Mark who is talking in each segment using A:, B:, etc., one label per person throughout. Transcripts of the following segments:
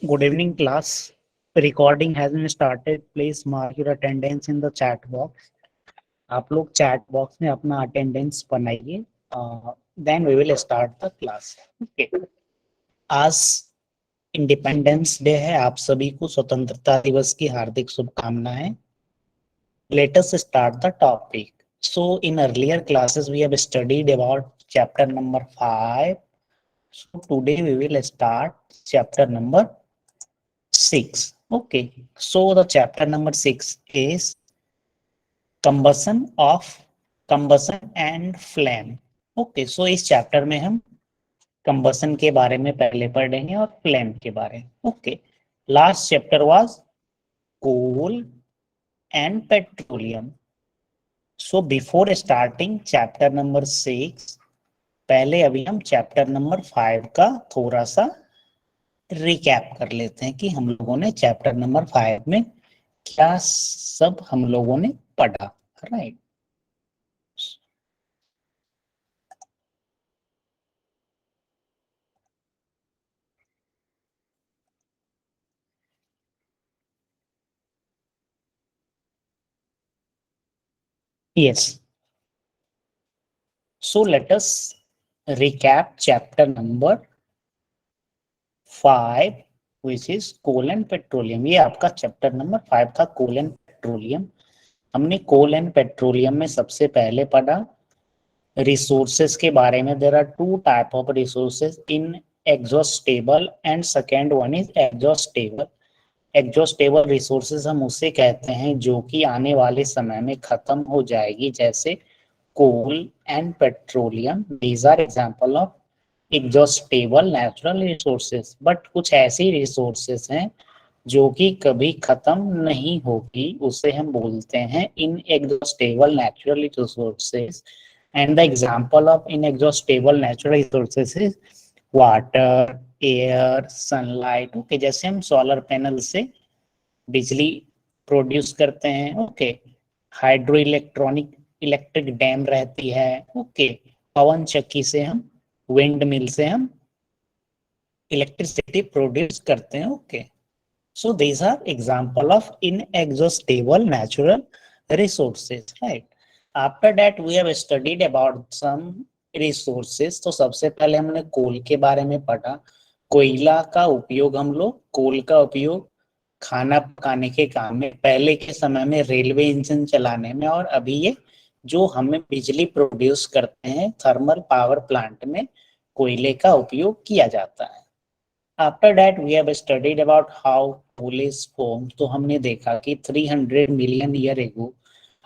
A: Good evening, class. Recording has been started. Please mark your attendance in the chat box. आप लोग chat box में अपना attendance बनाइए. Then we will start the class. Okay. आज independence day है. आप सभी को स्वतंत्रता दिवस की हार्दिक शुभकामनाएं. Let us start the topic. So in earlier classes we have studied about chapter number 5. So today we will start chapter number 6. Okay, so the chapter number 6 is combustion and flame. Okay, so इस chapter में हम combustion के बारे में पहले पढ़ेंगे और flame के बारे में. Okay, last chapter was coal and petroleum. So before starting chapter number 6, पहले अभी हम चैप्टर नंबर 5 का थोड़ा सा रिकैप कर लेते हैं कि हम लोगों ने चैप्टर नंबर 5 में क्या सब हम लोगों ने पढ़ा. Right. Yes. So let us recap chapter number 5, which is coal and petroleum. ये आपका चैप्टर नंबर 5 था, कोल एंड पेट्रोलियम. हमने कोल एंड पेट्रोलियम में सबसे पहले पढ़ा रिसोर्सेज के बारे में. There are two type of resources, inexhaustible and second one is exhaustible. Exhaustible resources हम उसे कहते हैं जो कि आने वाले समय में खत्म हो जाएगी, जैसे coal and petroleum. These are example of exhaustible natural resources. But कुछ ऐसी resources हैं जो कि कभी खत्म नहीं होगी, उसे हम बोलते हैं inexhaustible natural resources. And the example of inexhaustible natural resources is water, air, sunlight. Okay, जैसे हम सोलर पैनल से बिजली प्रोड्यूस करते हैं. ओके, हाइड्रो इलेक्ट्रिक डैम रहती है. ओके, पवन चक्की से हम, विंड मिल से हम इलेक्ट्रिसिटी प्रोड्यूस करते हैं. Okay, so these are example of inexhaustible natural resources. Right. After that we have studied about some resources. तो सबसे पहले हमने कोल के बारे में पढ़ा. कोयला का उपयोग हम लोग, कोल का उपयोग खाना पकाने के काम में, पहले के समय में रेलवे इंजन चलाने में, और अभी ये जो हमें बिजली प्रोड्यूस करते हैं थर्मल पावर प्लांट में कोयले का उपयोग किया जाता है. After that we have studied about how coal is form. तो हमने देखा कि 300 मिलियन ईयर एगो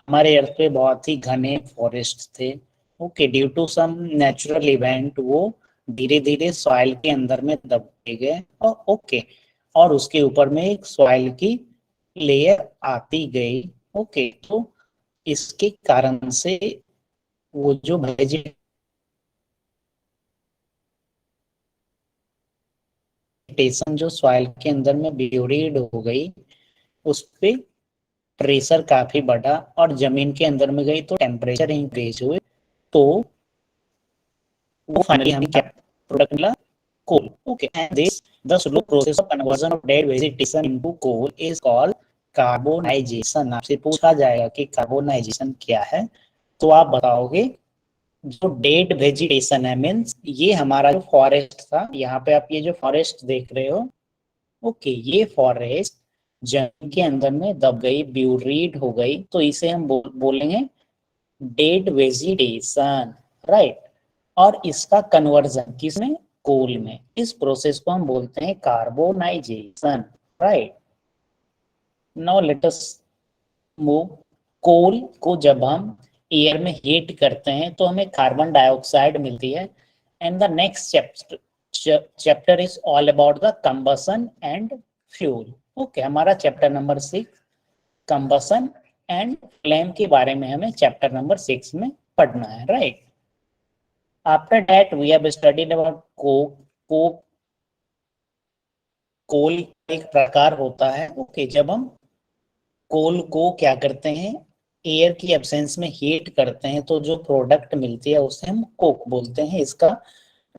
A: हमारे अर्थ पे बहुत ही घने फॉरेस्ट थे. Okay, due to some natural event वो धीरे धीरे सॉइल के अंदर में दबे गए. और ओके, और उसके ऊपर में एक सॉइल की लेयर आती गई. ओके, तो इसके कारण से वो जो वेजिटेशन जो सॉइल के अंदर में ब्यूरीड हो गई, उस पे प्रेशर काफी बढ़ा और जमीन के अंदर में गई, तो टेम्परेचर इंक्रीज हुए. तो वो फाइनली हमें क्या प्रोडक्ट मिला? coal. Okay, and the slow process of conversion of dead vegetation into coal is called carbonisation. आपसे पूछा जाएगा कि कार्बोनाइजेशन क्या है, तो आप बताओगे जो डेड वेजिटेशन है, मीन्स ये हमारा जो फॉरेस्ट था, यहाँ पे आप ये जो फॉरेस्ट देख रहे हो, ओके, ये फॉरेस्ट जमीन के अंदर में दब गई, ब्यूरीड हो गई, तो इसे हम बोलेंगे डेड वेजिटेशन. राइट. और इसका कन्वर्जन किसमें? कोल में. इस प्रोसेस को हम बोलते हैं carbonization. Right. Now let us move. Coal को जब हम एयर में हीट करते हैं तो हमें कार्बन डाइऑक्साइड मिलती है. And the next chapter is all about the combustion and fuel. Okay, हमारा chapter number 6 combustion and flame के बारे में हमें चैप्टर नंबर 6 में पढ़ना है. Right. After that we have studied about coke. कोल एक प्रकार होता है. ओके, जब हम कोल को क्या करते हैं, एयर की एब्सेंस में हीट करते हैं, तो जो प्रोडक्ट मिलती है उसे हम कोक बोलते हैं. इसका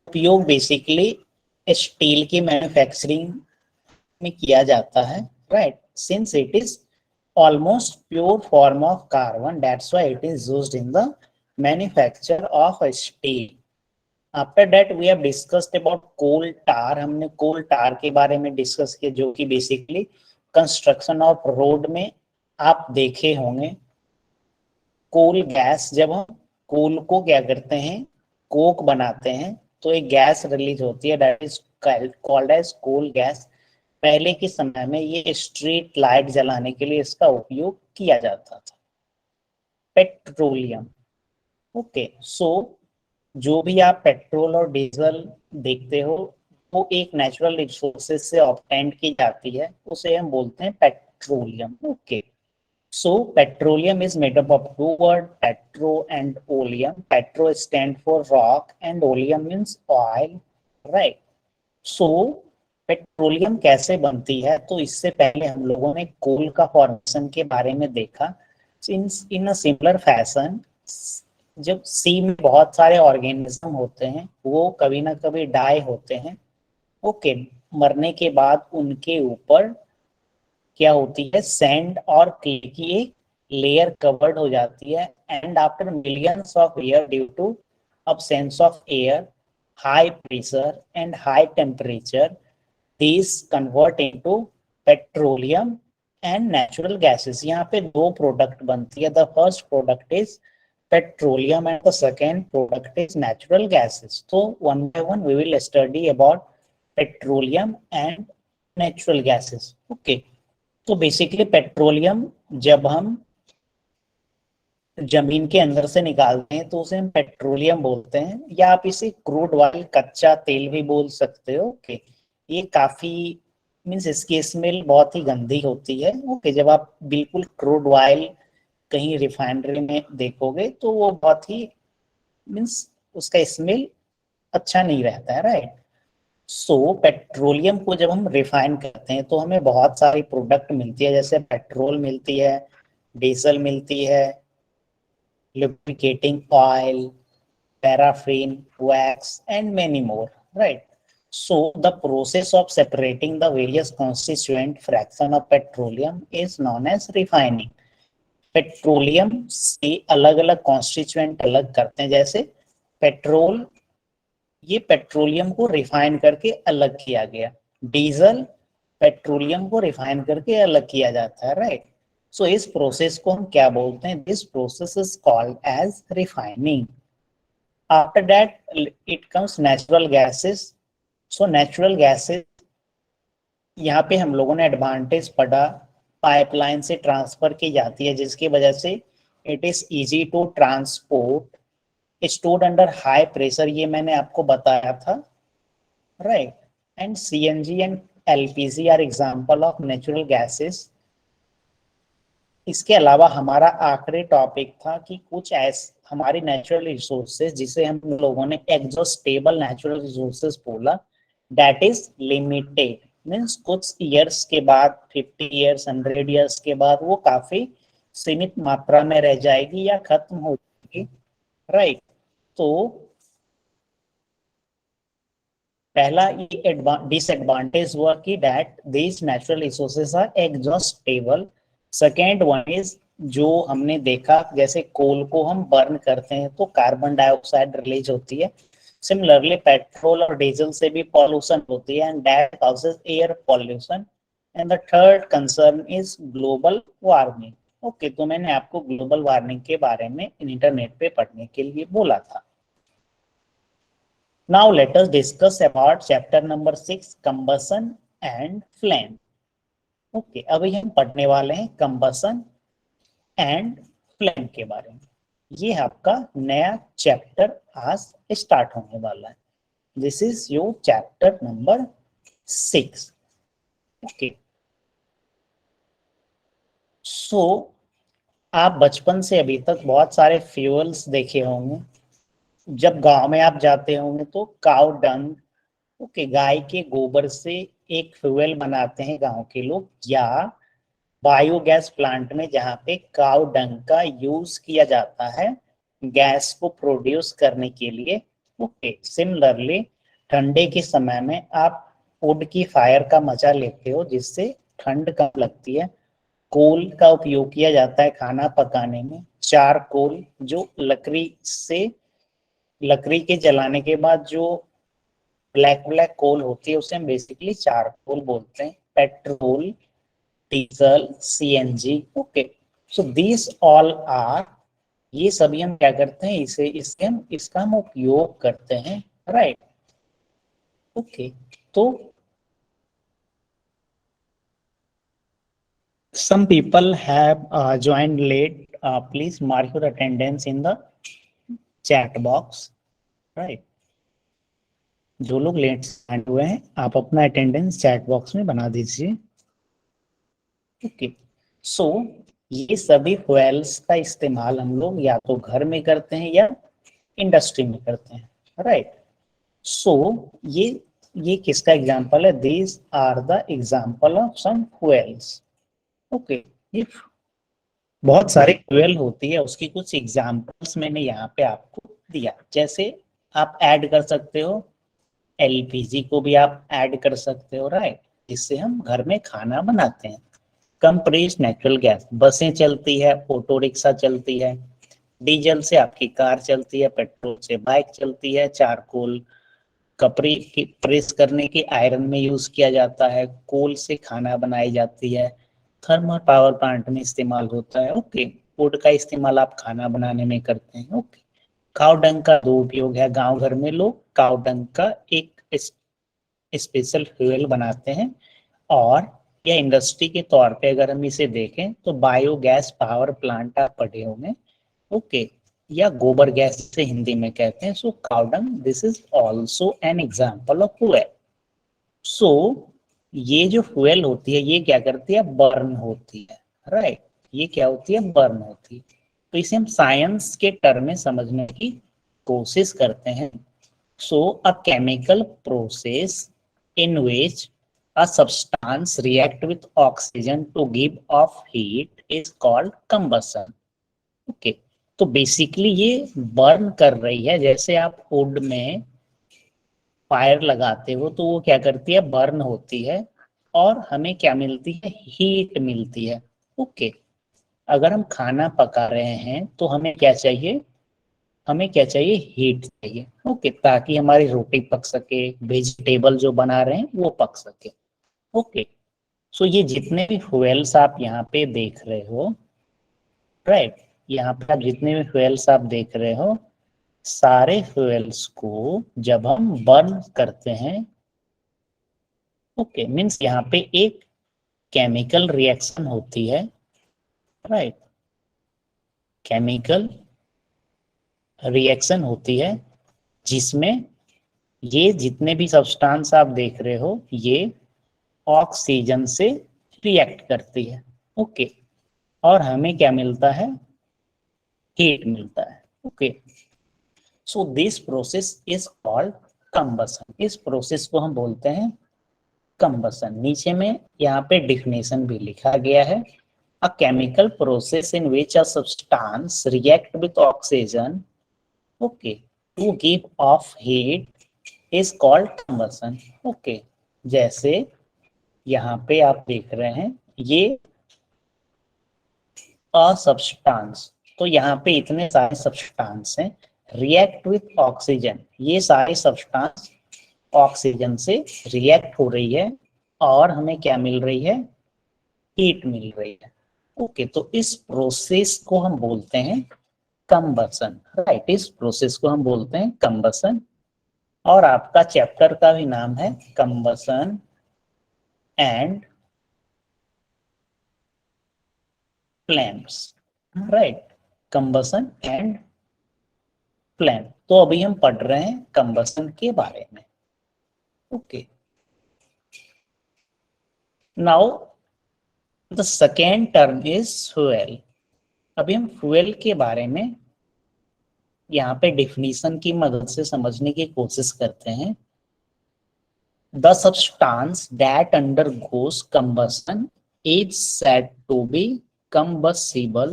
A: उपयोग बेसिकली स्टील की मैन्युफैक्चरिंग में किया जाता है, right, since it is almost pure form of carbon, that's why it is used in the manufacture of steel. After that we have discussed about coal tar. हमने coal tar के बारे में discuss किया, जो कि बेसिकली कंस्ट्रक्शन ऑफ रोड में आप देखे होंगे। कोल गैस, जब हम कोल को क्या करते हैं, कोक बनाते हैं, तो एक गैस रिलीज होती है, that is called as coal gas. पहले के समय में ये स्ट्रीट लाइट जलाने के लिए इसका उपयोग किया जाता था। पेट्रोलियम, ओके, सो जो भी आप पेट्रोल और डीजल देखते हो वो एक नेचुरल रिसोर्सेज से ऑब्टेंड की जाती है, उसे हम बोलते हैं petroleum. Okay, so petroleum is made up of two words, petro and oleum. Petro stand for rock and oleum means oil, right? So petroleum कैसे बनती है, तो इससे पहले हम लोगों ने कोल का फॉर्मेशन के बारे में देखा। इन अ सिमिलर फैशन, जब सी में बहुत सारे ऑर्गेनिज्म होते हैं, वो कभी ना कभी डाई होते हैं, ओके, मरने के बाद उनके ऊपर क्या होती है, सैंड और क्ले की एक लेयर कवर्ड हो जाती है, and after millions of year due to absence of air, high pressure and high temperature, these convert into petroleum and natural gases. यहाँ पे दो प्रोडक्ट बनती है, the first product is petroleum and the second product is natural gases. So one by one we will study about petroleum and natural gases. Okay, तो basically petroleum जब हम जमीन के अंदर से निकालते हैं तो उसे हम पेट्रोलियम बोलते हैं, या आप इसे क्रूड ऑयल, कच्चा तेल भी बोल सकते हो। ओके, ये काफी मीन्स इसकी स्मेल बहुत ही गंदी होती है। ओके, जब आप बिल्कुल क्रूड ऑयल कहीं रिफाइनरी में देखोगे तो वो बहुत ही मीन्स उसका स्मेल अच्छा नहीं रहता है, राइट। सो पेट्रोलियम को जब हम रिफाइन करते हैं तो हमें बहुत सारी प्रोडक्ट मिलती है, जैसे पेट्रोल मिलती है, डीजल मिलती है, lubricating oil, paraffin, wax, and many more, right? So the process of separating the various constituent fraction of petroleum is known as refining. Petroleum से अलग अलग कॉन्स्टिट्यूएंट अलग करते हैं, जैसे पेट्रोल, ये पेट्रोलियम को रिफाइन करके अलग किया गया, डीजल पेट्रोलियम को रिफाइन करके अलग किया जाता है, राइट। सो इस प्रोसेस को हम क्या बोलते हैं, this process is called as refining. After that it comes natural gases. So natural gases, यहाँ पे हम लोगों ने एडवांटेज पढ़ा, पाइपलाइन से ट्रांसफर की जाती है, जिसकी वजह से it is easy to transport, stored under high pressure, ये मैंने आपको बताया था, right. And CNG and LPG are example of natural gases. इसके अलावा हमारा आखिरी टॉपिक था कि कुछ ऐसे हमारी नेचुरल रिसोर्सेज जिसे हम लोगों ने एग्जॉस्टेबल नेचुरल रिसोर्सेज बोला, दैट इज लिमिटेड, मीन्स कुछ ईयर्स के बाद, 50 ईयर्स, 100 ईयर्स के बाद वो काफी सीमित मात्रा में रह जाएगी या खत्म हो जाएगी, राइट। तो पहला ये डिसएडवांटेज हुआ कि that these natural resources are exhaustible. Second one is, जो हमने देखा जैसे कोल को हम बर्न करते हैं तो कार्बन डाइऑक्साइड रिलीज होती है, सिमिलरली पेट्रोल और डीजल से भी पॉल्यूशन होती है, and that causes air pollution. And the third concern is global warming. Okay, तो मैंने आपको ग्लोबल वार्मिंग के बारे में इंटरनेट पे पढ़ने के लिए बोला था। Now let us discuss about chapter number 6, combustion and flame. Okay, अभी हम पढ़ने वाले हैं combustion and flame के बारे में। ये आपका नया चैप्टर आज स्टार्ट होने वाला है। This is your chapter number 6. Okay. So आप बचपन से अभी तक बहुत सारे फ्यूल्स देखे होंगे। जब गांव में आप जाते होंगे तो काउ डंग, ओके, गाय के गोबर से एक फ्यूल बनाते हैं गांव के लोग, या बायोगैस प्लांट में जहाँ पे काउ डंग का यूज किया जाता है गैस को प्रोड्यूस करने के लिए। ओके, सिमिलरली ठंडे के समय में आप वुड की फायर का मजा लेते हो जिससे ठंड कम लगती है। कोल का उपयोग किया जाता है खाना पकाने में। चारकोल जो लकड़ी के जलाने के बाद जो ब्लैक ब्लैक कोल होती है उसे हम बेसिकली चारकोल बोलते हैं। Petrol, diesel, CNG. Okay, so this all are, ये सभी हम क्या करते हैं, इसे इसका हम उपयोग करते हैं, राइट। ओके, तो some people have joined late. Please mark your attendance in the chat box, right? जो लोग लेट ज्वाइन हुए हैं आप अपना अटेंडेंस चैट बॉक्स में बना दीजिए। ओके, सो ये सभी फ्यूल्स का इस्तेमाल हम लोग या तो घर में करते हैं या इंडस्ट्री में करते हैं, राइट। सो ये किसका एग्जांपल है? These are the example of some fuels. Okay, ये बहुत सारे फ्यूल होती है, उसकी कुछ एग्जांपल्स मैंने यहाँ पे आपको दिया। जैसे आप ऐड कर सकते हो एलपीजी को, भी आप ऐड कर सकते हो, राइट, जिससे हम घर में खाना बनाते हैं। कंप्रेस्ड नेचुरल गैस, बसें चलती है, ऑटो रिक्शा चलती है। डीजल से आपकी कार चलती है, पेट्रोल से बाइक चलती है। चारकोल कपड़े की प्रेस करने के आयरन में यूज किया जाता है। कोल से खाना बनाई जाती है। थर्मल पावर प्लांट में इस्तेमाल होता है। ओके, वुड का इस्तेमाल आप खाना बनाने में करते हैं। ओके, काव डंग का दो उपयोग है। गांव घर में लोग काव डंग का एक स्पेशल फ्यूल बनाते हैं। और या इंडस्ट्री के तौर पे अगर हम इसे देखें तो बायोगैस पावर प्लांट आप पढ़े होंगे। ओके, या गोबर गैस से हिंदी में कहते हैं। So cow dung, this is also an example of fuel. So ये जो फ्यूल होती है ये क्या करती है? बर्न होती है, राइट। ये क्या होती है? बर्न होती है। तो इसे हम साइंस के टर्म में समझने की कोशिश करते हैं। So a chemical process in which a substance react with oxygen to give off heat is called combustion. Okay, तो बेसिकली ये बर्न कर रही है। जैसे आप वुड में फायर लगाते हो तो वो क्या करती है? बर्न होती है और हमें क्या मिलती है? हीट मिलती है। ओके, अगर हम खाना पका रहे हैं तो हमें क्या चाहिए? हमें क्या चाहिए? हीट चाहिए। ओके, ताकि हमारी रोटी पक सके, वेजिटेबल जो बना रहे हैं वो पक सके। ओके, सो ये जितने भी फ्यूल्स आप यहाँ पे देख रहे हो, राइट, यहाँ पे आप जितने भी फ्यूल्स आप देख रहे हो, सारे फ्यूल्स को जब हम बर्न करते हैं, ओके, मीन्स यहाँ पे एक केमिकल रिएक्शन होती है, राइट, केमिकल रिएक्शन होती है जिसमें ये जितने भी सब्सटेंस आप देख रहे हो ये ऑक्सीजन से रिएक्ट करती है। ओके, और हमें क्या मिलता है? हीट मिलता है। Okay, so this process is called combustion. इस प्रोसेस को हम बोलते हैं कंबसन। नीचे में यहाँ पे डिफिनेशन भी लिखा गया है। A chemical process in which a substance react with oxygen, okay, to give off heat is called combustion. Okay, जैसे यहाँ पे आप देख रहे हैं ये अ सब्सटेंस, तो यहाँ पे इतने सारे सब्सटेंस हैं, रिएक्ट विथ ऑक्सीजन, ये सारे सब्सटेंस ऑक्सीजन से रिएक्ट हो रही है और हमें क्या मिल रही है? हीट मिल रही है। ओके, तो इस प्रोसेस को हम बोलते हैं कंबसन, राइट। इस प्रोसेस को हम बोलते हैं कंबसन। और आपका चैप्टर का भी नाम है combustion and flames, right, combustion and flame. तो अभी हम पढ़ रहे हैं कंबसन के बारे में। Okay, now the second term is fuel. अभी हम फ्यूल के बारे में यहाँ पे डिफिनीशन की मदद से समझने की कोशिश करते हैं। The substance that undergoes combustion is said to be combustible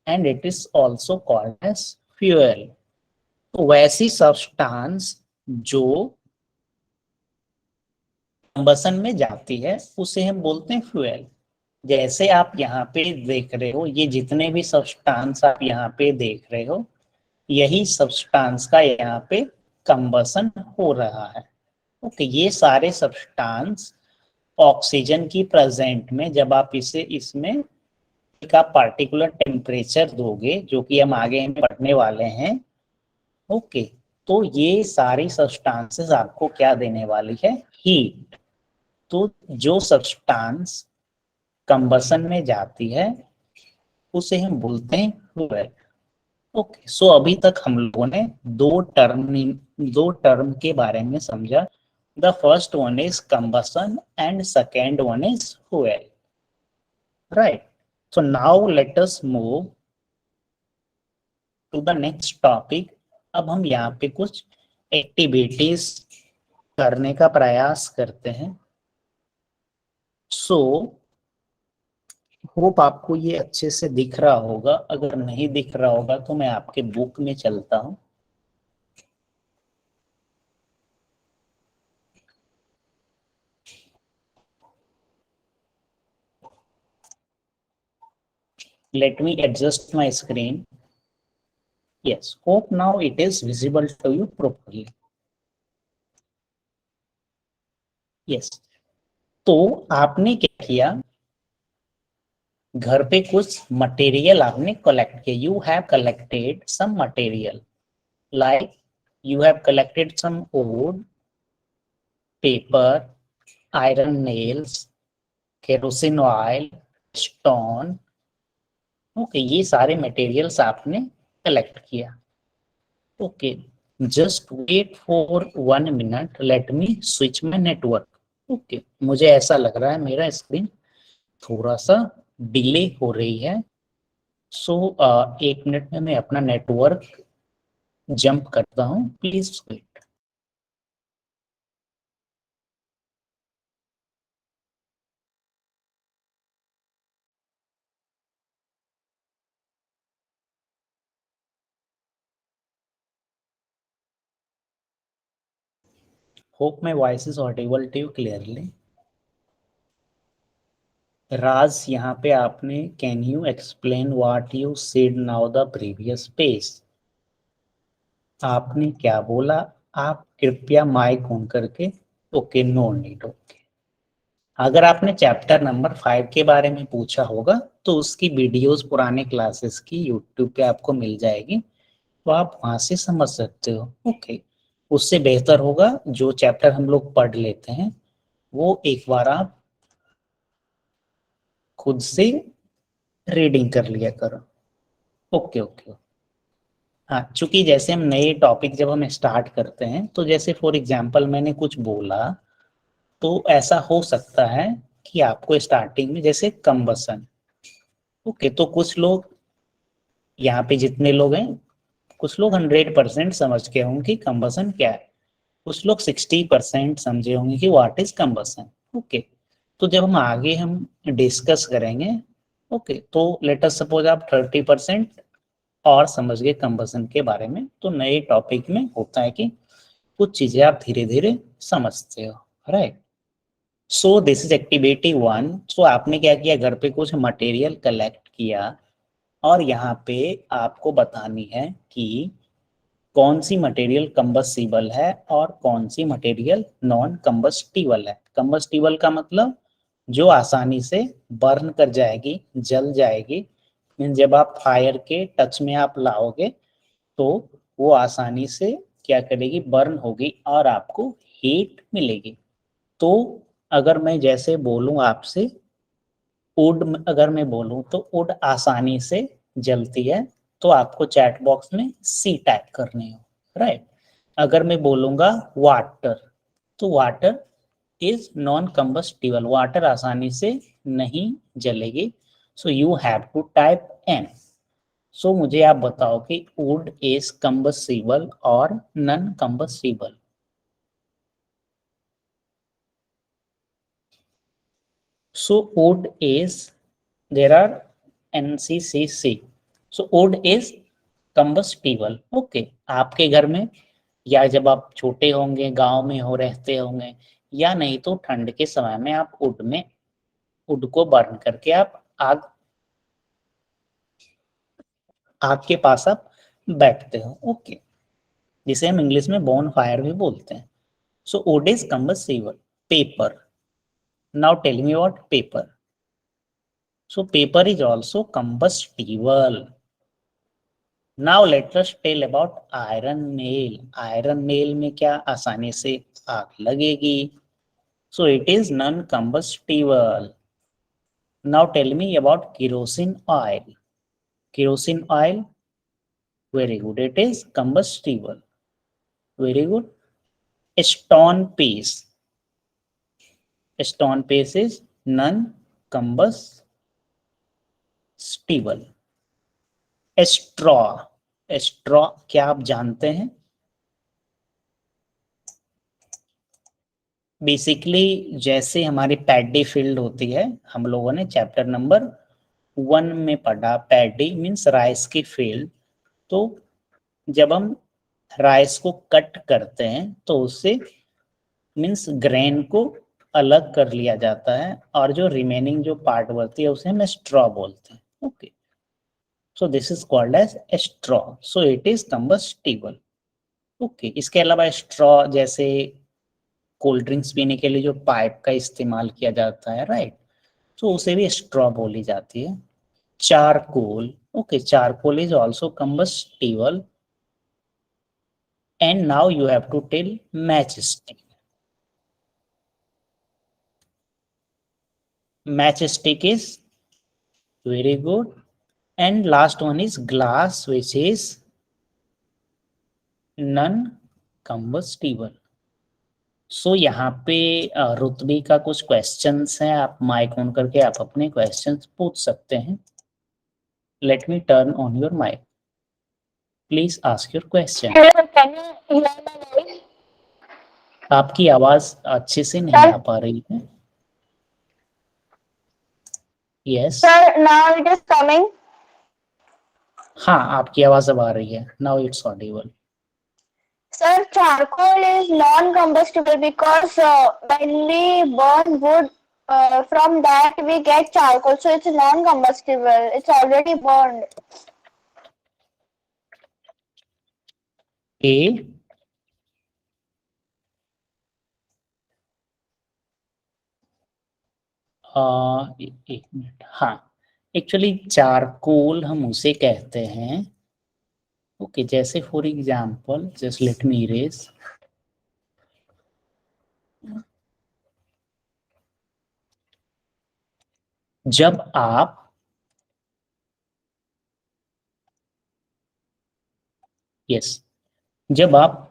A: and it is also called as fuel। तो वैसी सब्सटेंस जो कंबसन में जाती है उसे हम बोलते हैं फ्यूल। जैसे आप यहाँ पे देख रहे हो, ये जितने भी सब्सटेंस आप यहाँ पे देख रहे हो, यही सब्सटेंस का यहाँ पे कंबसन हो रहा है। ओके, ये सारे सब्सटेंस ऑक्सीजन की प्रेजेंट में जब आप इसे इसमें का पार्टिकुलर टेम्परेचर दोगे, जो कि हम आगे हम पढ़ने वाले हैं। ओके, तो ये सारी सब्सटेंसेस आपको क्या देने वाली है? हीट। तो जो सब्सटेंस कंबसन में जाती है उसे हम बोलते हैं फ्यूल। ओके, सो अभी तक हम लोगों ने दो टर्म के बारे में समझा। The first one is combustion and second one is fuel, right? So now let us move to the next topic. अब हम यहाँ पे कुछ एक्टिविटीज करने का प्रयास करते हैं। सो होप आपको ये अच्छे से दिख रहा होगा। अगर नहीं दिख रहा होगा तो मैं आपके बुक में चलता हूँ। Let me adjust my screen. Yes, hope now it is visible to you properly. Yes, तो आपने क्या किया? घर पे कुछ मटेरियल आपने कलेक्ट किया। You have collected some material, like you have collected some wood, paper, iron nails, kerosene oil, stone. Okay, ये सारे मटेरियल्स आपने कलेक्ट किया। Okay, just wait for 1 minute, let me switch my network. Okay, मुझे ऐसा लग रहा है मेरा स्क्रीन थोड़ा सा डिले हो रही है। सो 1 मिनट में मैं अपना नेटवर्क जंप करता हूँ, please wait. Hope my voice is audible to you clearly. Raj, यहाँ पे आपने can you explain what you said now the previous page? आपने क्या बोला? आप कृपया माइक ऑन करके। Okay, no need. ओके, अगर आपने चैप्टर नंबर 5 के बारे में पूछा होगा तो उसकी वीडियोस पुराने क्लासेस की यूट्यूब पे आपको मिल जाएगी, तो आप वहां से समझ सकते हो। ओके, उससे बेहतर होगा जो चैप्टर हम लोग पढ़ लेते हैं वो एक बार आप खुद से रीडिंग कर लिया करो। Okay okay. हाँ, चूंकि जैसे हम नए टॉपिक जब हम स्टार्ट करते हैं, तो जैसे फॉर एग्जांपल मैंने कुछ बोला, तो ऐसा हो सकता है कि आपको स्टार्टिंग में जैसे कंबसन। ओके, तो कुछ लोग यहाँ पे जितने लोग हैं, कुछ लोग 100% समझ के होंगे कि कंबसन क्या है, कुछ लोग 60% समझे होंगे कि व्हाट इज कंबसन। ओके, तो जब हम आगे हम डिस्कस करेंगे, ओके, तो लेट अस सपोज आप 30% और समझ गए कंबसन के बारे में, तो नए टॉपिक में होता है कि कुछ चीजें आप धीरे धीरे समझते हो, right? So this is activity 1। सो आपने क्या किया? घर पे कुछ मटेरियल कलेक्ट किया और यहाँ पे आपको बतानी है कि कौन सी मटेरियल कंबस्टिबल है और कौन सी मटेरियल नॉन कंबस्टिबल है। कंबस्टिबल का मतलब जो आसानी से बर्न कर जाएगी, जल जाएगी। मीन्स जब आप फायर के टच में आप लाओगे तो वो आसानी से क्या करेगी? बर्न होगी और आपको हीट मिलेगी। तो अगर मैं जैसे बोलूं आपसे वुड, अगर मैं बोलूं तो वुड आसानी से जलती है, तो आपको चैट बॉक्स में सी टाइप करनी हो, राइट? अगर मैं बोलूंगा वाटर, तो water is non combustible, water आसानी से नहीं जलेगी। So you have to type N. सो मुझे आप बताओ कि वुड इज कंबस्टिबल और non combustible. So wood is, there are NCCC. So wood is combustible. Okay, आपके घर में या जब आप छोटे होंगे, गांव में हो रहते होंगे, या नहीं तो ठंड के समय में आप वुड को बर्न करके आप आग के पास आप बैठते हो। ओके, जिसे हम इंग्लिश में बोन फायर भी बोलते हैं। So wood is combustible. Paper, now tell me what paper. So paper is also combustible. Now let us tell about iron nail. Iron nail में क्या आसानी से आग लगेगी? So it is non combustible. Now tell me about kerosene oil. kerosene oil, very good, it is combustible. Very good. Stone paste. Stone paste is non combustible. Straw, straw क्या आप जानते हैं? बेसिकली जैसे हमारी पैडी फील्ड होती है, हम लोगों ने चैप्टर नंबर 1 में पढ़ा, पैडी मीन्स राइस की फील्ड। तो जब हम राइस को कट करते हैं तो उससे मीन्स ग्रेन को अलग कर लिया जाता है, और जो रिमेनिंग जो पार्ट बचती है उसे हम स्ट्रॉ बोलते हैं। Okay, so this is called as straw, so it is combustible. Okay, इसके अलावा स्ट्रॉ जैसे कोल्ड ड्रिंक्स पीने के लिए जो पाइप का इस्तेमाल किया जाता है, राइट, तो उसे भी स्ट्रॉ बोली जाती है। Charcoal, okay, charcoal is also combustible. And now you have to tell match stick. Match stick is very good. And last one is glass, which is non combustible. सो यहाँ पे रुतबी का कुछ क्वेश्चंस हैं, आप माइक ऑन करके आप अपने questions पूछ सकते हैं। Let me turn on your mic, please ask your question. आपकी आवाज अच्छे से नहीं आ पा रही है। Yes
B: Sir, now it is coming.
A: हाँ, आपकी आवाज अब आ रही है। Now it's Audible.
B: Sir, charcoal is non-combustible because when we burn wood, from that we get charcoal, so it's non-combustible. It's already burned.
A: ए एक मिनट, हाँ, एक्चुअली चारकोल हम उसे कहते हैं। ओके, जैसे for example just let me erase. जब आप yes जब आप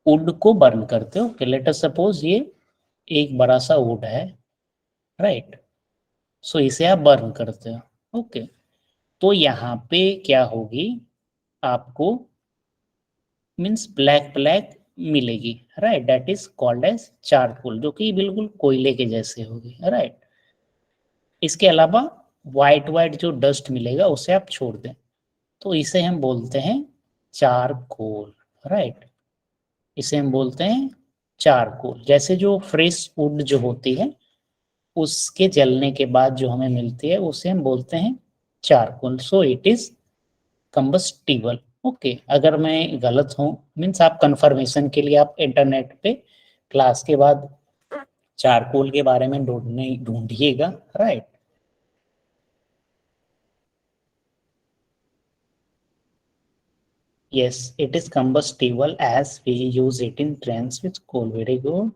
A: वुड को बर्न करते हो, लेट अस सपोज ये एक बड़ा सा वुड है, राइट, सो इसे आप बर्न करते हो। ओके, तो यहाँ पे क्या होगी, आपको मीन्स ब्लैक ब्लैक मिलेगी, right, that is called as charcoal, जो कि बिल्कुल कोयले के जैसे होगी, राइट। इसके अलावा व्हाइट व्हाइट जो डस्ट मिलेगा उसे आप छोड़ दें, तो इसे हम बोलते हैं चारकोल, राइट, इसे हम बोलते हैं चारकोल। जैसे जो फ्रेश वुड जो होती है उसके जलने के बाद जो हमें मिलती है उसे हम बोलते हैं charcoal. So it is combustible. Okay, अगर मैं गलत हूँ मीन्स आप कंफर्मेशन के लिए आप इंटरनेट पे क्लास के बाद चारकोल के बारे में ढूंढिएगा, right. Yes, it is combustible as we use it in trains with coal. Very good.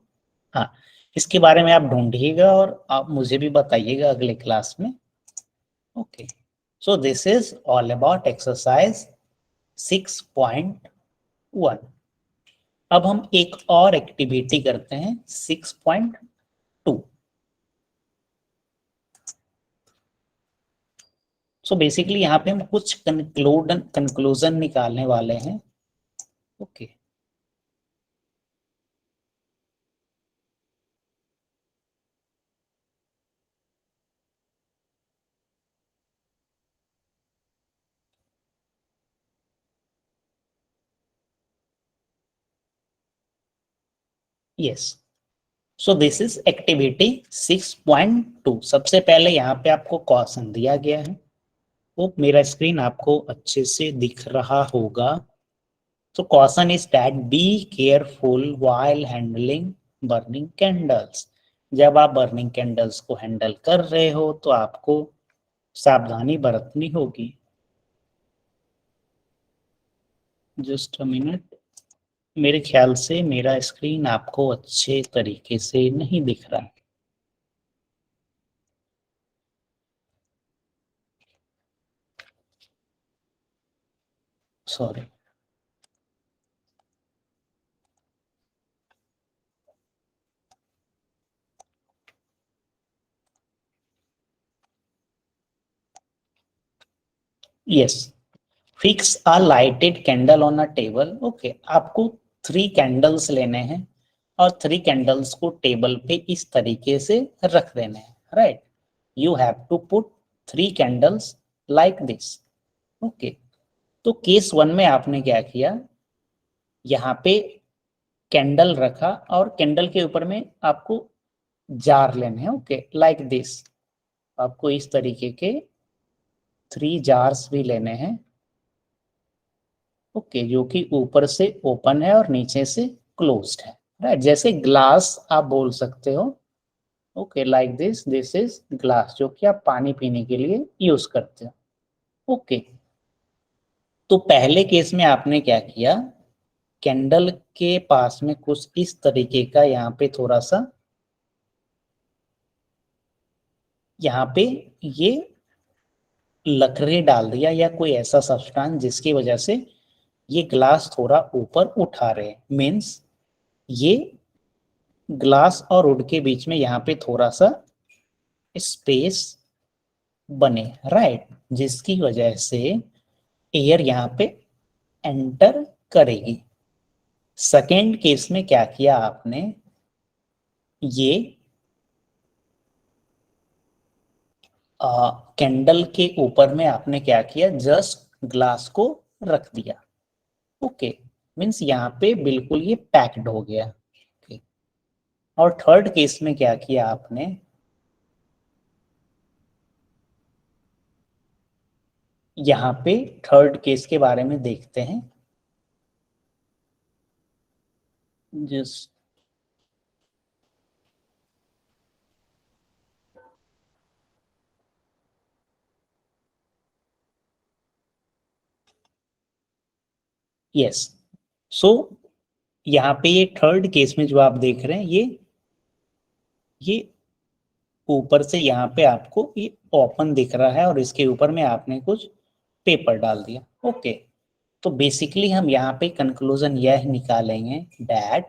A: हाँ, इसके बारे में आप ढूंढिएगा और आप मुझे भी बताइएगा अगले क्लास में। Okay, so this is all about exercise 6.1। अब हम एक और एक्टिविटी करते हैं 6.2। सो बेसिकली यहाँ पे हम कुछ कंक्लूजन निकालने वाले हैं। Okay, yes, so this is activity 6.2। सबसे पहले यहाँ पे आपको क्वेश्चन दिया गया है, वो मेरा स्क्रीन आपको अच्छे से दिख रहा होगा। So caution is that be careful while handling burning candles। जब आप बर्निंग कैंडल्स को हैंडल कर रहे हो तो आपको सावधानी बरतनी होगी। जस्ट अ मिनट, मेरे ख्याल से मेरा स्क्रीन आपको अच्छे तरीके से नहीं दिख रहा। Sorry. Yes, fix a lighted candle on a table. Okay, आपको 3 कैंडल्स लेने हैं और 3 कैंडल्स को टेबल पे इस तरीके से रख देने हैं, right. You have to put 3 candles like this. Okay, तो केस 1 में आपने क्या किया, यहाँ पे कैंडल रखा और कैंडल के ऊपर में आपको जार लेने हैं। Okay, like this. आपको इस तरीके के 3 जार्स भी लेने हैं। ओके, जो कि ऊपर से ओपन है और नीचे से क्लोज्ड है, राइट। जैसे ग्लास आप बोल सकते हो। Okay, like this, this is glass, जो कि आप पानी पीने के लिए यूज करते हो। ओके, तो पहले केस में आपने क्या किया, कैंडल के पास में कुछ इस तरीके का यहाँ पे थोड़ा सा, यहाँ पे ये लकड़ी डाल दिया या कोई ऐसा सब्सटेंस जिसकी वजह से ये ग्लास थोड़ा ऊपर उठा रहे, मीन्स ये ग्लास और वुड के बीच में यहाँ पे थोड़ा सा स्पेस बने, राइट, जिसकी वजह से एयर यहाँ पे एंटर करेगी। सेकेंड केस में क्या किया आपने, ये कैंडल के ऊपर में आपने क्या किया, जस्ट ग्लास को रख दिया। ओके, मीन्स यहाँ पे बिल्कुल ये पैक्ड हो गया। ओके, और थर्ड केस में क्या किया आपने, यहाँ पे थर्ड केस के बारे में देखते हैं। जस्ट यस, सो यहाँ पे ये थर्ड केस में जो आप देख रहे हैं, ये ऊपर से यहाँ पे आपको ये ओपन दिख रहा है और इसके ऊपर में आपने कुछ पेपर डाल दिया। ओके, तो बेसिकली हम यहाँ पे कंक्लूजन यह निकालेंगे दैट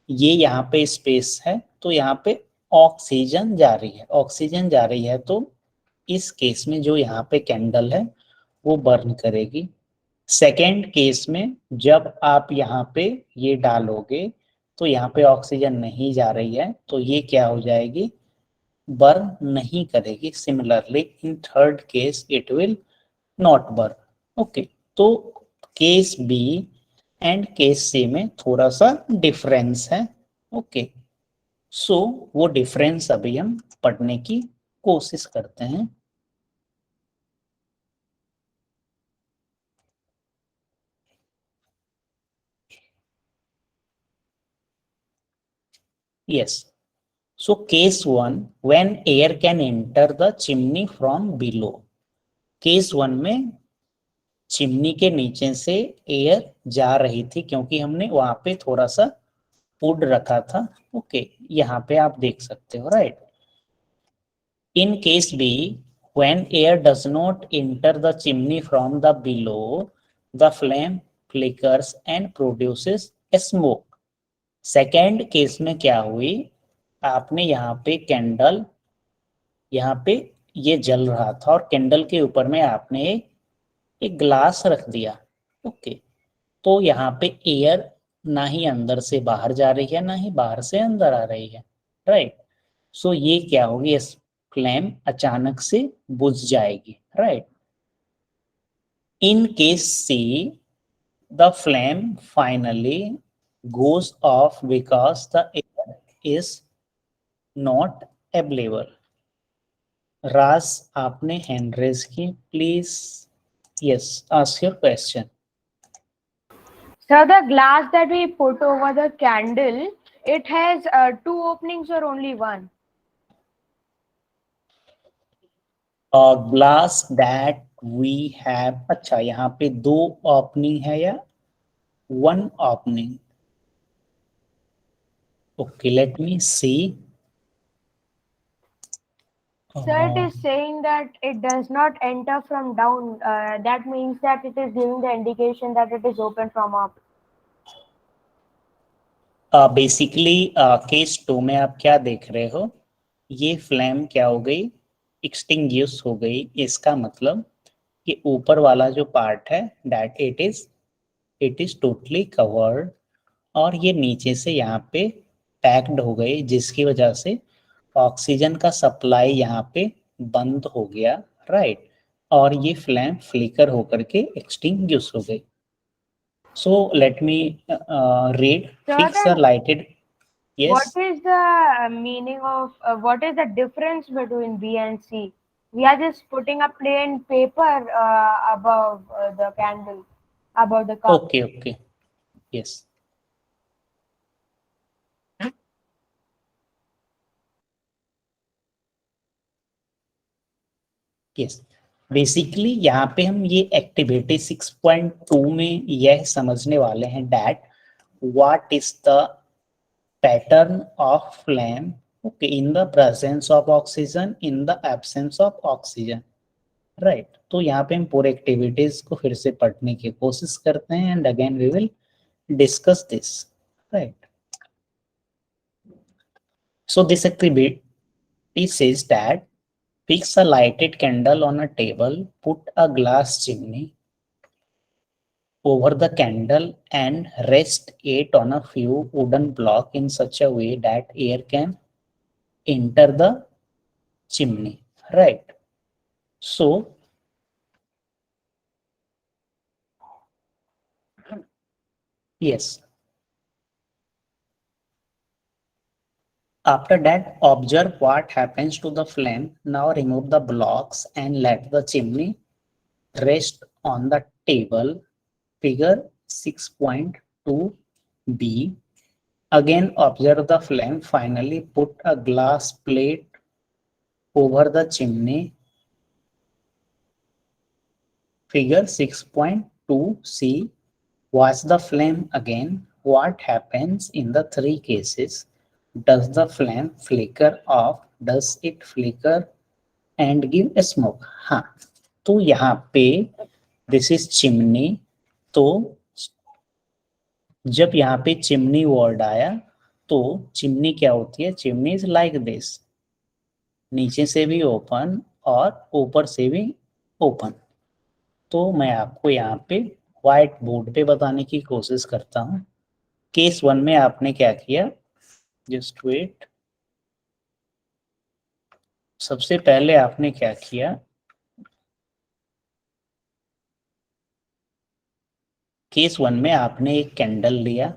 A: ये यहाँ पे स्पेस है तो यहाँ पे ऑक्सीजन जा रही है, ऑक्सीजन जा रही है, तो इस केस में जो यहाँ पे कैंडल है वो बर्न करेगी। सेकेंड केस में जब आप यहाँ पे ये डालोगे तो यहाँ पे ऑक्सीजन नहीं जा रही है तो ये क्या हो जाएगी, बर्न नहीं करेगी। Similarly in third case it will not burn. Okay, तो केस बी एंड केस सी में थोड़ा सा डिफरेंस है। ओके, सो वो डिफरेंस अभी हम पढ़ने की कोशिश करते हैं। Yes, so case 1 when air can enter the chimney from below। Case 1 में चिमनी के नीचे से एयर जा रही थी क्योंकि हमने वहां पे थोड़ा सा वुड रखा था। ओके, यहाँ पे आप देख सकते हो, right. In case B when air does not enter the chimney from the below the flame flickers and produces smoke। Second case में क्या हुई, आपने यहाँ पे कैंडल, यहाँ पे ये जल रहा था और कैंडल के ऊपर में आपने एक ग्लास रख दिया। ओके, तो यहाँ पे एयर ना ही अंदर से बाहर जा रही है ना ही बाहर से अंदर आ रही है, राइट। सो ये क्या होगी, इस फ्लेम अचानक से बुझ जाएगी, right. In case C the flame finally goes off because the air is not available. Raj, आपने हैंड रेज की, please. Yes, ask your question.
C: So the glass that we put over the candle, it has two openings or only one?
A: Glass that we have, अच्छा यहाँ पे दो opening है या one opening? Okay, let me see.
C: So it is saying that it does not enter from down. That means that it is giving the indication that it is open from up.
A: Basically case 2 में आप क्या देख रहे हो, ये flame क्या हो गई, एक्सटिंग्विश हो गई। इसका मतलब कि ऊपर वाला जो पार्ट है that it is totally covered, और ये नीचे से यहाँ पे पैक्ड हो गई, जिसकी वजह से ऑक्सीजन का सप्लाई यहाँ पे बंद हो गया, राइट। और ये फ्लेम फ्लिकर होकर के एक्सटिंग्विश हो गई। So let me read.
C: So
A: Fix a
C: then
A: lighted. Yes.
C: what is the meaning of, what is the difference between B and C? We are just putting a plain paper above the candle, above the cup.
A: Okay. Okay. Yes. Yes. Basically यहाँ पे हम ये activity 6.2 में यह समझने वाले हैं that what is the pattern of flame, okay, in the presence of oxygen, in the absence of oxygen, right. तो यहाँ पे हम पूरे एक्टिविटीज को फिर से पढ़ने की कोशिश करते हैं and again we will discuss this, right? So this activity says that fix a lighted candle on a table, put a glass chimney over the candle and rest it on a few wooden blocks in such a way that air can enter the chimney, right? So yes, after that, observe what happens to the flame. Now remove the blocks and let the chimney rest on the table. Figure 6.2b. Again, observe the flame. Finally, put a glass plate over the chimney. Figure 6.2c. Watch the flame again. What happens in the three cases? Does the flame flicker off? Does it flicker and give a smoke? हाँ, तो यहाँ पे this is chimney. तो जब यहाँ पे chimney word आया तो चिमनी क्या होती है? चिमनी इज लाइक दिस, नीचे से भी ओपन और ऊपर से भी ओपन। तो मैं आपको यहाँ पे व्हाइट बोर्ड पे बताने की कोशिश करता हूँ। केस 1 में आपने क्या किया, जस्ट वेट। सबसे पहले आपने क्या किया, केस 1 में आपने एक कैंडल लिया,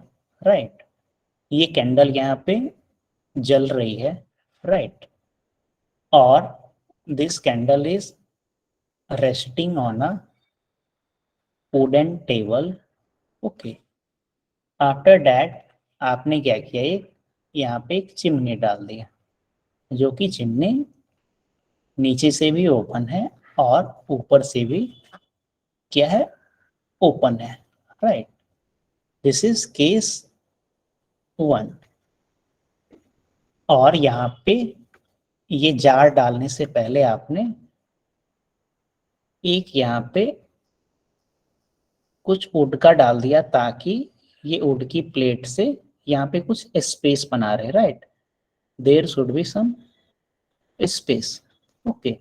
A: राइट। ये कैंडल यहाँ पे जल रही है, राइट, और this candle is resting on a wooden table, okay. After that आपने क्या किया, एक यहाँ पे एक चिमनी डाल दिया, जो कि चिमनी नीचे से भी ओपन है और ऊपर से भी क्या है, ओपन है, राइट। This is case 1। और यहाँ पे ये जार डालने से पहले आपने एक यहाँ पे कुछ वुड का डाल दिया, ताकि ये वुड की प्लेट से यहाँ पे कुछ स्पेस बना रहे, right. There should be some space, okay.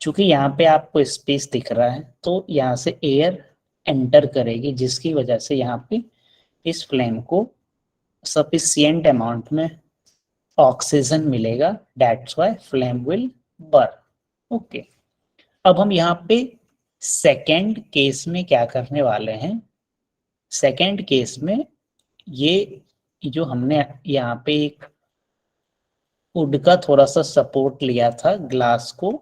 A: चूंकि यहाँ पे आपको स्पेस दिख रहा है तो यहाँ से एयर एंटर करेगी, जिसकी वजह से यहाँ पे इस फ्लेम को सफिशिएंट अमाउंट में ऑक्सीजन मिलेगा, that's why flame will burn, okay. अब हम यहाँ पे सेकेंड केस में क्या करने वाले हैं, सेकेंड केस में ये जो हमने यहाँ पे एक वुड का थोड़ा सा सपोर्ट लिया था ग्लास को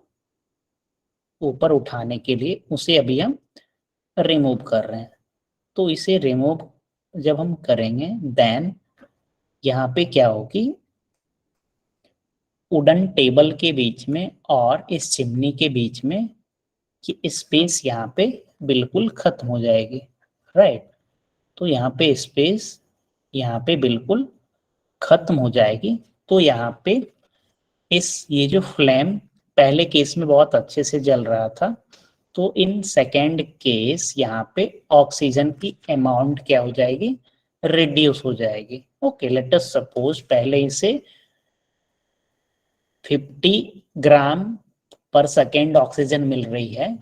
A: ऊपर उठाने के लिए, उसे अभी हम रिमूव कर रहे हैं। तो इसे रिमूव जब हम करेंगे देन यहाँ पे क्या होगी, वुडन टेबल के बीच में और इस चिमनी के बीच में कि स्पेस यहाँ पे बिल्कुल खत्म हो जाएगी, राइट। तो यहाँ पे स्पेस यहाँ पे बिल्कुल खत्म हो जाएगी। तो यहाँ पे ये जो फ्लेम पहले केस में बहुत अच्छे से जल रहा था, तो इन सेकेंड केस यहाँ पे ऑक्सीजन की अमाउंट क्या हो जाएगी, रिड्यूस हो जाएगी। ओके, लेट अस सपोज पहले इसे 50 ग्राम पर सेकेंड ऑक्सीजन मिल रही है,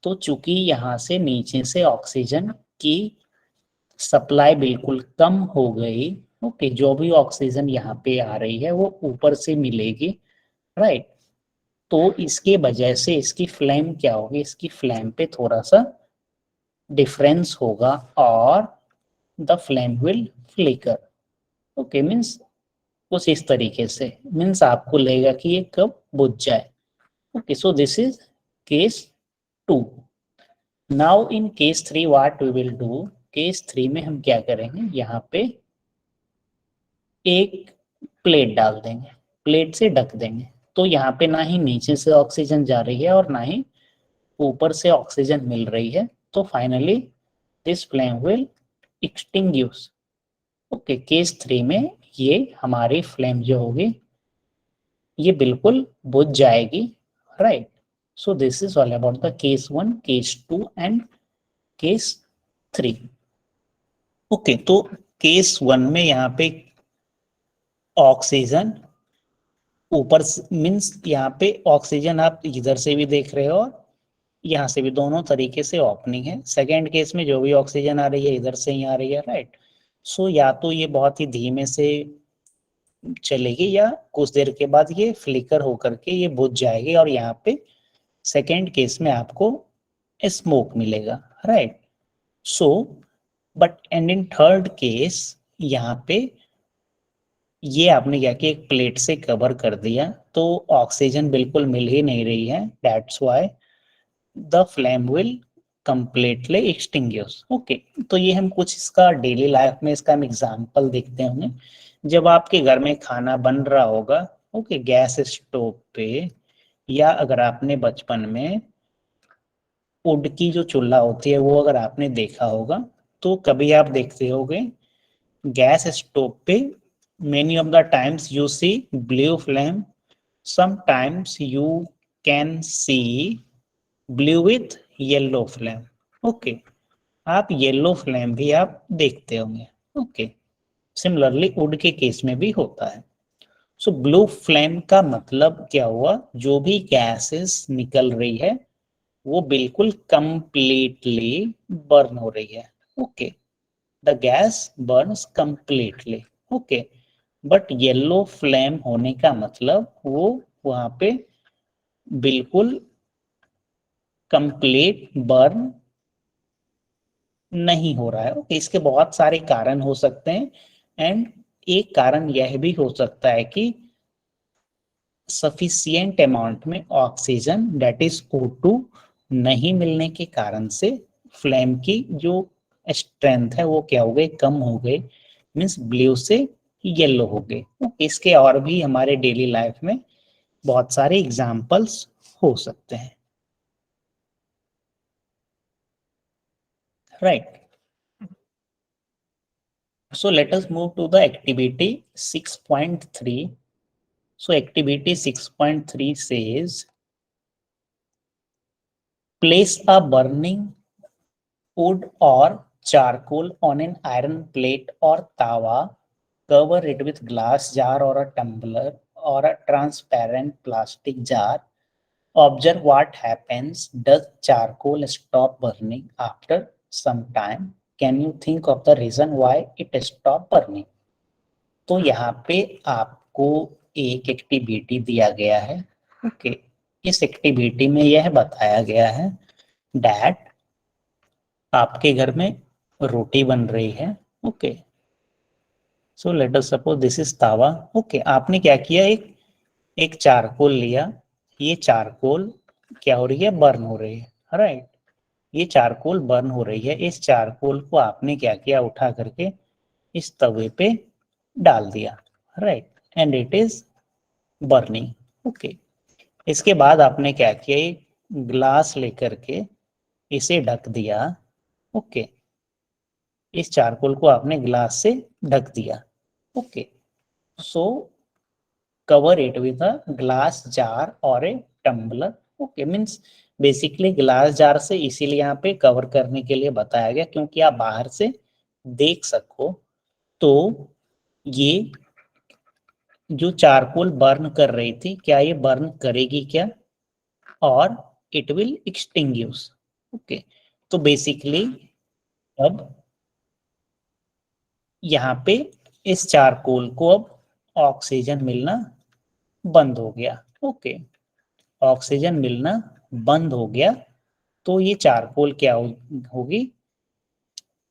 A: तो चूंकि यहाँ से नीचे से ऑक्सीजन की सप्लाई बिल्कुल कम हो गई, ओके, जो भी ऑक्सीजन यहाँ पे आ रही है वो ऊपर से मिलेगी, राइट। तो इसके वजह से इसकी फ्लेम क्या होगी, इसकी फ्लेम पे थोड़ा सा डिफरेंस होगा और the flame will flicker. Okay, means कुछ इस तरीके से, मीन्स आपको लगेगा कि ये कब बुझ जाए। Okay, so this is case 2। Now in case 3 what we will do, case 3 में हम क्या करेंगे, यहाँ पे एक प्लेट डाल देंगे, प्लेट से ढक देंगे। तो यहाँ पे ना ही नीचे से ऑक्सीजन जा रही है और ना ही ऊपर से ऑक्सीजन मिल रही है। तो finally this flame will extinguish. Okay, case 3 में ये हमारी फ्लेम जो होगी ये बिल्कुल बुझ जाएगी, right. So this is all about the case 1, case 2 and case 3। Okay, तो केस 1 में यहाँ पे ऑक्सीजन ऊपर मीन्स यहाँ पे ऑक्सीजन आप इधर से भी देख रहे हो और यहाँ से भी, दोनों तरीके से ओपनिंग है। सेकेंड केस में जो भी ऑक्सीजन आ रही है इधर से ही आ रही है, राइट। सो या तो ये बहुत ही धीमे से चलेगी या कुछ देर के बाद ये फ्लिकर होकर के ये बुझ जाएगी और यहाँ पे सेकेंड केस में आपको स्मोक मिलेगा, right. So but and in third case यहाँ पे ये आपने क्या किया, एक प्लेट से कवर कर दिया, तो ऑक्सीजन बिल्कुल मिल ही नहीं रही है, that's why the flame will completely extinguish. Okay, तो ये हम कुछ इसका डेली लाइफ में इसका हम एग्जांपल देखते होंगे। जब आपके घर में खाना बन रहा होगा, ओके, गैस स्टोव पे, या अगर आपने बचपन में वुड की जो चूल्हा होती है वो अगर आपने देखा होगा, तो कभी आप देखते होगे गैस स्टोव पे many of the times you see blue flame, sometimes you can see blue with yellow flame। Okay, आप येलो फ्लेम भी आप देखते होंगे। ओके, सिमिलरली वुड के केस में भी होता है। सो ब्लू फ्लेम का मतलब क्या हुआ, जो भी गैसेस निकल रही है वो बिल्कुल कंप्लीटली बर्न हो रही है। Okay, the gas Burns completely. Okay, but yellow flame होने का मतलब वो वहां पे बिल्कुल कंप्लीट बर्न नहीं हो रहा है। ओके, इसके बहुत सारे कारण हो सकते हैं एंड एक कारण यह भी हो सकता है कि सफिशिएंट अमाउंट में ऑक्सीजन दैट इज O2 नहीं मिलने के कारण से फ्लेम की जो स्ट्रेंथ है वो क्या हो गई, कम हो गई, मीन्स ब्लू से येलो हो गए। इसके और भी हमारे डेली लाइफ में बहुत सारे एग्जाम्पल्स हो सकते हैं, right. So let us move to the activity 6.3. So activity 6.3 says place a burning wood or charcoal on an iron plate or tawa, cover it with glass jar or a tumbler or a transparent plastic jar. Observe what happens. Does charcoal stop burning after some time? Can you think of the reason why it stopped burning? तो यहाँ पे आपको एक activity दिया गया है। Okay, इस activity में यह बताया गया है दैट आपके घर में रोटी बन रही है। Okay, so let us suppose this is तावा। ओके, आपने क्या किया, एक एक चारकोल लिया, ये चारकोल क्या हो रही है, बर्न हो रही है, राइट। ये चारकोल बर्न हो रही है, इस चारकोल को आपने क्या किया, उठा करके इस तवे पे डाल दिया, right, and it is burning. Okay, इसके बाद आपने क्या किया, एक ग्लास लेकर के इसे ढक दिया। ओके, इस चारकोल को आपने ग्लास से ढक दिया। Okay, so cover it with a glass jar और a tumbler. Okay, means basically glass jar से इसीलिए यहाँ पे कवर करने के लिए बताया गया, क्योंकि आप बाहर से देख सको। तो ये जो चारकोल बर्न कर रही थी, क्या ये बर्न करेगी क्या, और इट विल एक्सटिंग्विश। ओके, तो बेसिकली अब यहाँ पे इस चारकोल को अब ऑक्सीजन मिलना बंद हो गया। ओके, ऑक्सीजन मिलना बंद हो गया, तो ये चारकोल क्या होगी,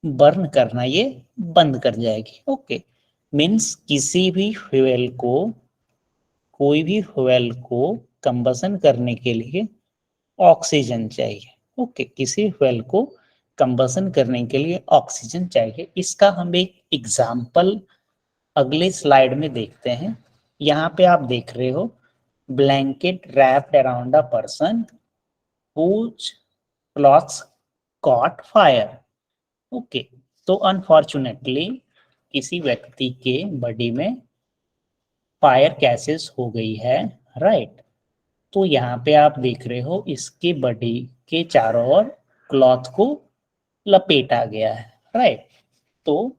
A: बर्न करना ये बंद कर जाएगी। ओके, मीन्स किसी भी फ्यूल को, कोई भी फ्यूल को कंबसन करने के लिए ऑक्सीजन चाहिए। ओके, किसी फ्यूल को कंबसन करने के लिए ऑक्सीजन चाहिए। इसका हम एक एग्जाम्पल अगले स्लाइड में देखते हैं। यहाँ पे आप देख रहे हो, blanket wrapped around a person whose clothes caught fire। Okay, तो अनफॉर्चुनेटली किसी व्यक्ति के बॉडी में फायर कैसेस हो गई है, राइट। तो यहाँ पे आप देख रहे हो, इसके बॉडी के चारों ओर क्लॉथ को लपेटा गया है, राइट। तो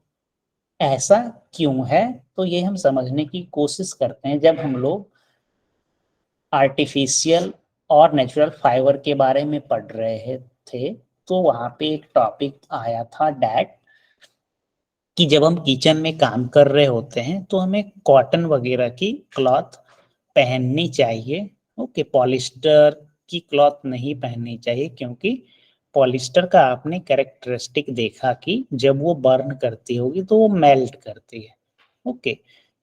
A: ऐसा क्यों है, तो ये हम समझने की कोशिश करते हैं। जब हम लोग आर्टिफिशियल और नेचुरल फाइबर के बारे में पढ़ रहे थे, तो वहाँ पे एक टॉपिक आया था डैट, कि जब हम किचन में काम कर रहे होते हैं तो हमें कॉटन वगैरह की क्लॉथ पहननी चाहिए। ओके, पॉलिस्टर की क्लॉथ नहीं पहननी चाहिए, क्योंकि पॉलिस्टर का आपने कैरेक्टरिस्टिक देखा कि जब वो बर्न करती होगी तो वो मेल्ट करती है। ओके,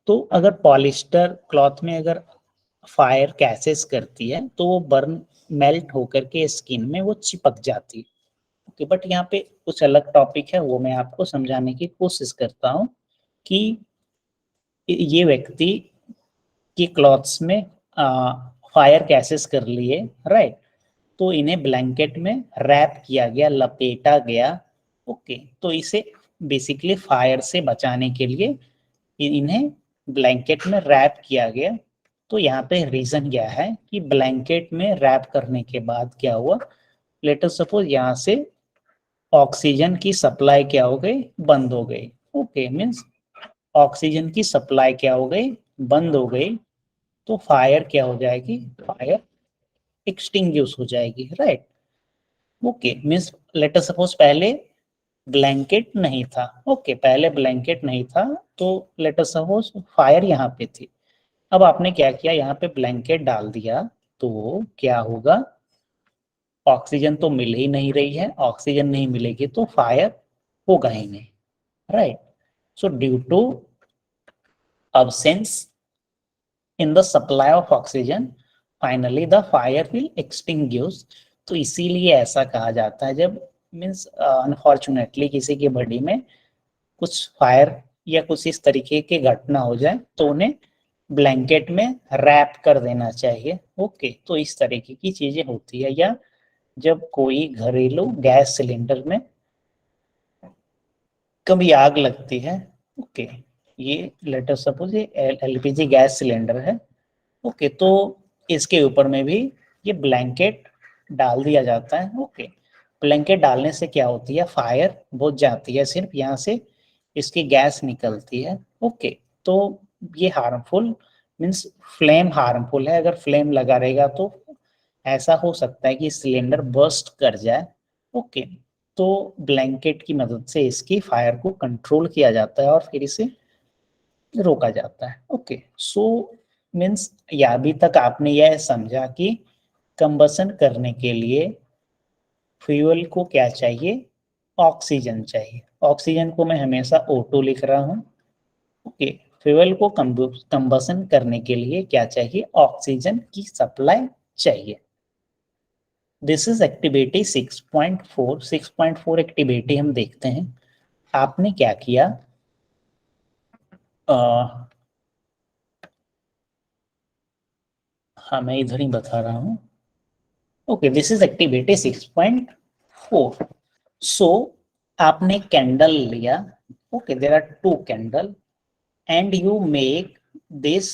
A: तो अगर पॉलिस्टर क्लॉथ में अगर फायर कैसेस करती है तो वो बर्न मेल्ट होकर के स्किन में वो चिपक जाती है। ओके, बट यहाँ पे कुछ अलग टॉपिक है, वो मैं आपको समझाने की कोशिश करता हूँ कि ये व्यक्ति की क्लॉथ्स में फायर कैसेस कर लिए, राइट। तो इन्हें ब्लैंकेट में रैप किया गया, लपेटा गया। ओके, तो इसे बेसिकली फायर से बचाने के लिए इन्हें ब्लैंकेट में रैप किया गया। तो यहाँ पे रीजन क्या है कि ब्लैंकेट में रैप करने के बाद क्या हुआ, लेट अस सपोज यहाँ से ऑक्सीजन की सप्लाई क्या हो गई, बंद हो गई। ओके, मीन्स ऑक्सीजन की सप्लाई क्या हो गई, बंद हो गई। तो फायर क्या हो जाएगी, फायर एक्सटिंग्विश हो जाएगी, right. Okay, means let us suppose पहले ब्लैंकेट नहीं था। ओके, पहले ब्लैंकेट नहीं था, तो लेट अस सपोज फायर यहाँ पे थी। अब आपने क्या किया, यहाँ पे ब्लैंकेट डाल दिया, तो क्या होगा, ऑक्सीजन तो मिल ही नहीं रही है, ऑक्सीजन नहीं मिलेगी तो फायर होगा ही नहीं, right. So due to absence in the supply of oxygen, finally the fire will extinguish। तो इसीलिए ऐसा कहा जाता है, जब मीन्स अनफॉर्चुनेटली किसी की बॉडी में कुछ फायर या कुछ इस तरीके की घटना हो जाए तो उन्हें ब्लैंकेट में रैप कर देना चाहिए। ओके, तो इस तरीके की चीजें होती है। या जब कोई घरेलू गैस सिलेंडर में कभी आग लगती है, ओके, ये लेट अस सपोज ये एलपीजी गैस सिलेंडर है। ओके, तो इसके ऊपर में भी ये ब्लैंकेट डाल दिया जाता है। ओके, ब्लैंकेट डालने से क्या होती है, फायर बुझ जाती है, सिर्फ यहाँ से इसकी गैस निकलती है। ओके, तो ये हार्मफुल मीन्स फ्लेम हार्मफुल है। अगर फ्लेम लगा रहेगा तो ऐसा हो सकता है कि सिलेंडर बर्स्ट कर जाए। ओके, तो ब्लैंकेट की मदद से इसकी फायर को कंट्रोल किया जाता है और फिर इसे रोका जाता है। ओके, सो मीन्स या अभी तक आपने यह समझा कि कंबसन करने के लिए फ्यूल को क्या चाहिए, ऑक्सीजन चाहिए। ऑक्सीजन को मैं हमेशा O2 लिख रहा हूँ। ओके, फ्यूल को कंबसन करने के लिए क्या चाहिए? ऑक्सीजन की सप्लाई चाहिए। This is activity 6.4। 6.4 एक्टिविटी हम देखते हैं। आपने क्या किया? हाँ, मैं इधर ही बता रहा हूँ। Okay, this is activity 6.4। सो आपने कैंडल लिया। Okay, there are 2 candle and you make this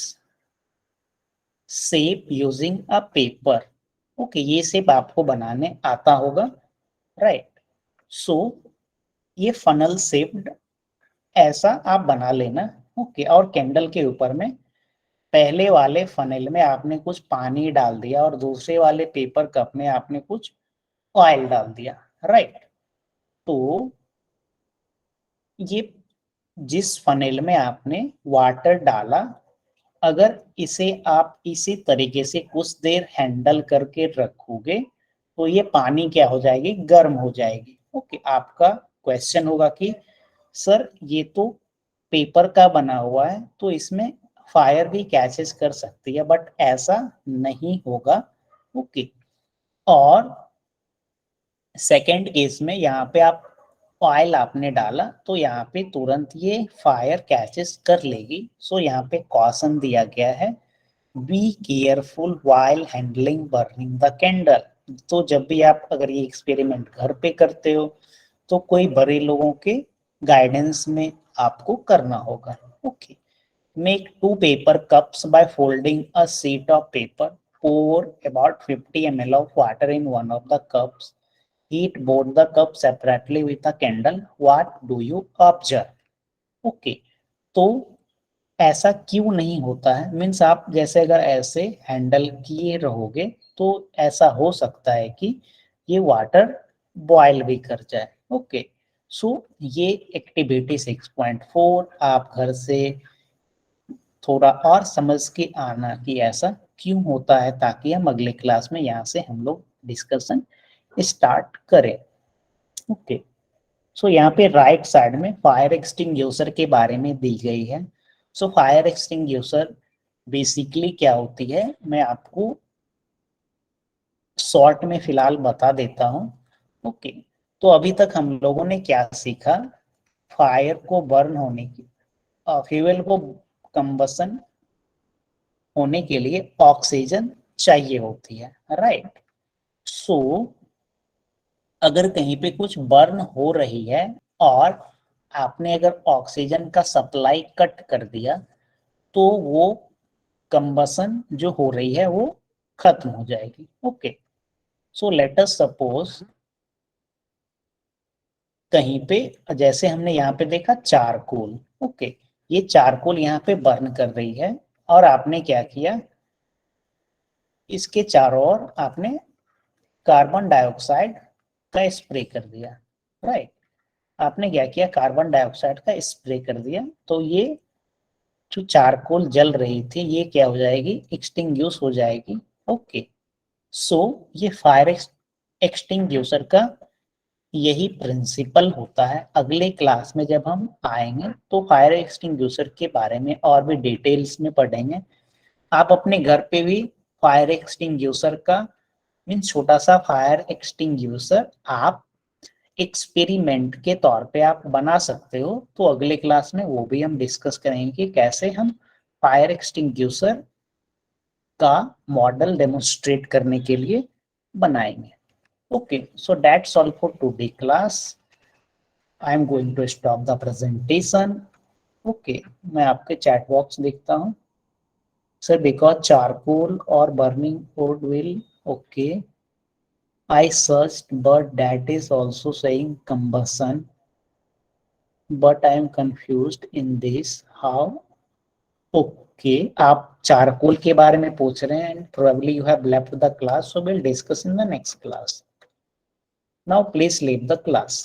A: shape using a paper. Okay, ये शेप आपको बनाने आता होगा, राइट? सो ये फनल शेप्ड ऐसा आप बना लेना। ओके, और कैंडल के ऊपर में पहले वाले फनल में आपने कुछ पानी डाल दिया और दूसरे वाले पेपर कप में आपने कुछ ऑयल डाल दिया, राइट? तो ये जिस फनेल में आपने वाटर डाला, अगर इसे आप इसी तरीके से कुछ देर हैंडल करके रखोगे तो ये पानी क्या हो जाएगी? गर्म हो जाएगी। ओके, आपका क्वेश्चन होगा कि सर ये तो पेपर का बना हुआ है तो इसमें फायर भी कैचेस कर सकती है, बट ऐसा नहीं होगा। ओके, और सेकेंड केस में यहाँ पे आप ऑयल आपने डाला तो यहाँ पे तुरंत ये फायर कैचेस कर लेगी। सो यहाँ पे कॉशन दिया गया है, be careful while handling burning the candle. तो जब भी आप अगर ये एक्सपेरिमेंट घर पे करते हो तो कोई बड़े लोगों के गाइडेंस में आपको करना होगा। Okay, make 2 paper cups by folding a sheet of paper. Pour about 50 ml of water in one of the cups. Heat both the cups separately with a candle. What do you observe? Okay, तो ऐसा क्यों नहीं होता है? Means आप जैसे अगर ऐसे हैंडल किए रहोगे तो ऐसा हो सकता है कि ये वाटर बॉयल भी कर जाए। ओके, सो ये एक्टिविटी 6.4 आप घर से थोड़ा और समझ के आना कि ऐसा क्यों होता है, ताकि हम अगले क्लास में यहाँ से हम लोग डिस्कशन स्टार्ट करें। ओके, सो यहाँ पे राइट साइड में फायर एक्सटिंग्विशर के बारे में दी गई है। सो फायर एक्सटिंग्विशर बेसिकली क्या होती है, मैं आपको शॉर्ट में फिलहाल बता देता हूँ। ओके, तो अभी तक हम लोगों ने क्या सीखा? फायर को बर्न होने की, फ्यूल को कंबसन होने के लिए ऑक्सीजन चाहिए होती है, राइट? सो अगर कहीं पे कुछ बर्न हो रही है और आपने अगर ऑक्सीजन का सप्लाई कट कर दिया तो वो कंबसन जो हो रही है वो खत्म हो जाएगी। Okay, so let us suppose कहीं पे जैसे हमने यहाँ पे देखा चारकोल। ओके, ये चारकोल यहाँ पे बर्न कर रही है और आपने क्या किया? इसके चारों ओर आपने कार्बन डाइऑक्साइड का स्प्रे कर दिया, राइट? आपने क्या किया? कार्बन डाइऑक्साइड का स्प्रे कर दिया तो ये जो चारकोल जल रही थी ये क्या हो जाएगी? एक्सटिंग्विश हो जाएगी। ओके, सो ये फायर एक्सटिंग्विशर का यही प्रिंसिपल होता है। अगले क्लास में जब हम आएंगे तो फायर एक्सटिंग्विशर के बारे में और भी डिटेल्स में पढ़ेंगे। आप अपने घर पे भी फायर एक्सटिंग्विशर का मीन्स छोटा सा फायर एक्सटिंग्विशर आप एक्सपेरिमेंट के तौर पे आप बना सकते हो। तो अगले क्लास में वो भी हम डिस्कस करेंगे कि कैसे हम फायर एक्सटिंग्विशर का मॉडल डेमोन्स्ट्रेट करने के लिए बनाएंगे। Okay, so that's all for today class. I am going to stop the presentation. Okay, मैं आपके चैट बॉक्स देखता हूँ। सर बिकॉज चारकोल और burning wood will, okay, I searched, but that is also saying combustion. But I am confused in this. How? Okay, आप charcoal के बारे में पूछ रहे हैं and probably you have left the class, so we'll discuss in the next class. Now please leave the class.